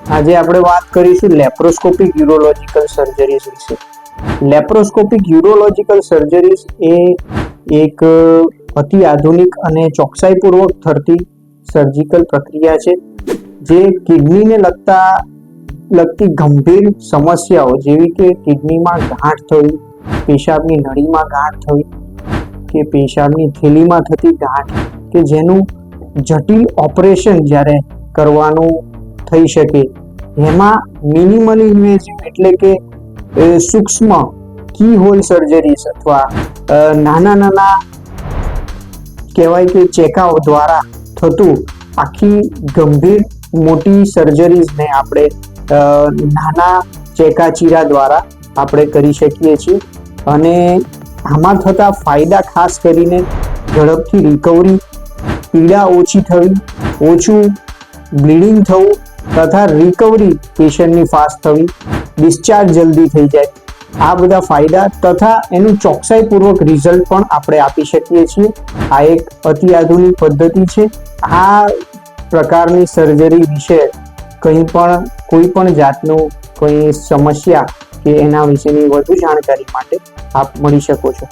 આજે આપણે વાત કરીશું લેપ્રોસ્કોપિક યુરોલોજિકલ સર્જરીઝ વિશે. લેપ્રોસ્કોપિક યુરોલોજિકલ સર્જરીઝ એ એક અતિ આધુનિક અને ચોકસાઈપૂર્વક થતી સર્જિકલ પ્રક્રિયા છે જે કિડનીને લગતી ગંભીર સમસ્યાઓ જેવી કે કિડનીમાં ગાંઠ થવી, પેશાબની નળીમાં ગાંઠ થવી કે પેશાબની થેલીમાં થતી ગાંઠ કે જેનું જટિલ ઓપરેશન જ્યારે કરવાનું થઈ શકે એમાં મિનિમલી ઇન્વેઝિવ એટલે કે સૂક્ષ્મ કી હોલ સર્જરીઝ અથવા નાના કહેવાય કે ચેકાઓ દ્વારા થતું આખી ગંભીર મોટી સર્જરીઝને આપણે નાના ચેકાચીરા દ્વારા આપણે કરી શકીએ છીએ. અને આમાં થતા ફાયદા ખાસ કરીને ઝડપથી રિકવરી, પીડા ઓછી થવી, ઓછું બ્લીડિંગ થવું તથા રિકવરી પેશન્ટની ફાસ્ટ થવી, ડિસ્ચાર્જ જલ્દી થઈ જાય, આ બધા ફાયદા તથા એનું ચોકસાઈપૂર્વક રિઝલ્ટ પણ આપણે આપી શકીએ છીએ. આ એક અતિ આધુનિક પદ્ધતિ છે. આ પ્રકારની સર્જરી વિશે કોઈ પણ જાતનું કોઈ સમસ્યા કે એના વિશેની વધુ જાણકારી માટે આપ મળી શકો છો.